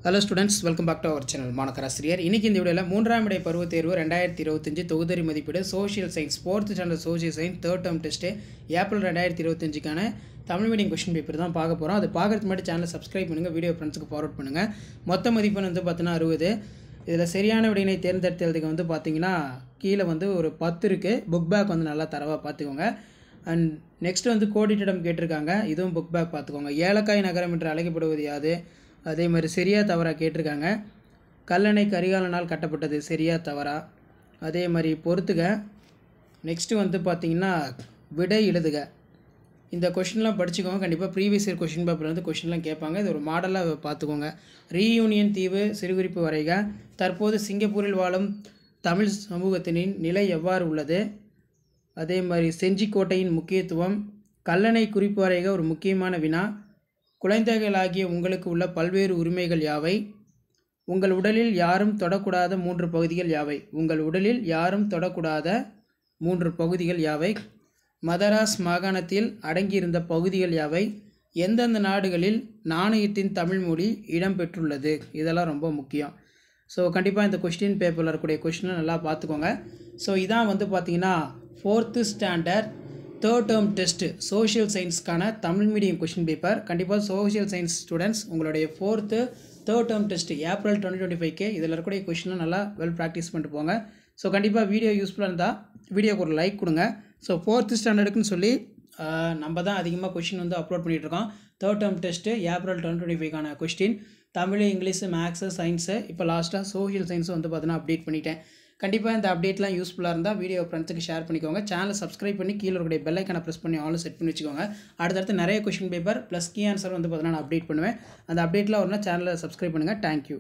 Hello students, welcome back to our channel. மாணக்கராசிரியர் இன்னைக்கு இந்த வீடியோல மூன்றாம் இடை பருவத் தேர்வு 2025 தொகுதி மதிப்பீடு social science 4th standard social science 3rd term test April 2025 க்கான தமிழ் மீடியம் क्वेश्चन பேப்பர் தான் பார்க்க போறோம். அது பார்க்கிறதுக்கு முன்னாடி சேனலை சப்ஸ்கிரைப் பண்ணுங்க, வீடியோ ஃப்ரெண்ட்ஸ்க்கு ஃபார்வர்ட் பண்ணுங்க. மொத்த மதிப்பெண் வந்து பார்த்தீங்கன்னா 60. இதில் சரியான விடையினை தேர்ந்தெடுத்ததுக்கு வந்து பார்த்தீங்கன்னா கீழே வந்து ஒரு 10 இருக்கு. புக் பேக் வந்து நல்லா தரவா பார்த்துக்கோங்க. அண்ட் நெக்ஸ்ட் வந்து கோடிட்டிடம் கேட்டிருக்காங்க. இதுவும் புக் பேக் பார்த்துக்கோங்க. ஏலக்காய் நகரம் என்று அழைக்கப்படுவது யாது? அதே மாதிரி சரியா தவறா கேட்டிருக்காங்க. கல்லணை கரிகாலனால் கட்டப்பட்டது, சரியா தவறா? அதே மாதிரி பொறுத்துக. நெக்ஸ்ட்டு வந்து பார்த்திங்கன்னா விடை எழுதுக. இந்த கொஷின்லாம் படிச்சுக்கோங்க. கண்டிப்பாக ப்ரீவியஸ் இயர் கொஷின் பேப்பர் வந்து கொஷின்லாம் கேட்பாங்க. இது ஒரு மாடலாக பார்த்துக்கோங்க. ரீயூனியன் தீவு சிறுகுறிப்பு வரைக. தற்போது சிங்கப்பூரில் வாழும் தமிழ் சமூகத்தினின் நிலை எவ்வாறு உள்ளது? அதே மாதிரி செஞ்சிக்கோட்டையின் முக்கியத்துவம். கல்லணை குறிப்பு வரைக ஒரு முக்கியமான வினா. குழந்தைகளாகிய உங்களுக்கு உள்ள பல்வேறு உரிமைகள் யாவை? உங்கள் உடலில் யாரும் தொடக்கூடாத 3 பகுதிகள் யாவை? உங்கள் உடலில் யாரும் தொடக்கூடாத 3 பகுதிகள் யாவை? மதராஸ் மாகாணத்தில் அடங்கியிருந்த பகுதிகள் யாவை? எந்தெந்த நாடுகளில் நாணயத்தின் தமிழ் மொழி இடம்பெற்றுள்ளது? இதெல்லாம் ரொம்ப முக்கியம். ஸோ கண்டிப்பாக இந்த கொஸ்டின் பேப்பரில் இருக்கக்கூடிய கொஸ்டினை நல்லா பார்த்துக்கோங்க. ஸோ இதான் வந்து பார்த்தீங்கன்னா 4th standard 3rd term test social சயின்ஸ்க்கான தமிழ் மீடியம் கொஷின் பேப்பர். கண்டிப்பாக சோஷியல் சயின்ஸ் ஸ்டூடெண்ட்ஸ் உங்களுடைய 4th 3rd term test April 2025 இதில் இருக்கக்கூடிய கொஷினை நல்லா வெல் ப்ராக்டிஸ் பண்ணிட்டு போங்க. ஸோ கண்டிப்பாக வீடியோ யூஸ்ஃபுல்லாக இருந்தால் வீடியோக்கு ஒரு லைக் கொடுங்க. ஸோ 4th ஸ்டாண்டர்டுக்குன்னு சொல்லி நம்ம தான் அதிகமாக கொஷின் வந்து அப்லோட் பண்ணிகிட்ருக்கோம். 3rd term டெஸ்ட்டு ஏப்ரல் 2025க்கான question Tamil, English, maths, science, இப்போ லாஸ்ட்டாக சோஷியல் சயின்ஸும் வந்து பார்த்தீங்கன்னா அப்டேட் பண்ணிட்டேன். கண்டிப்பாக இந்த அப்டேட்லாம் யூஸ்ஃபுல்லாக இருந்தால் வீடியோ ஃப்ரெண்ட்ஸுக்கு ஷேர் பண்ணிக்கோங்க. சேனலை சப்ஸ்கிரைப் பண்ணி கீழே இருக்கக்கூடிய பெல் ஐக்கானை ப்ரெஸ் பண்ணி ஆல் செட் பண்ணி வச்சுக்கோங்க. அடுத்தடுத்து நிறைய question paper plus key answer வந்து பார்த்தீங்கன்னா நான் அப்டேட் பண்ணுவேன். அந்த அப்டேட்லாம் வரணும், சேனலை சப்ஸ்கிரைப் பண்ணுங்கள். தேங்க்யூ.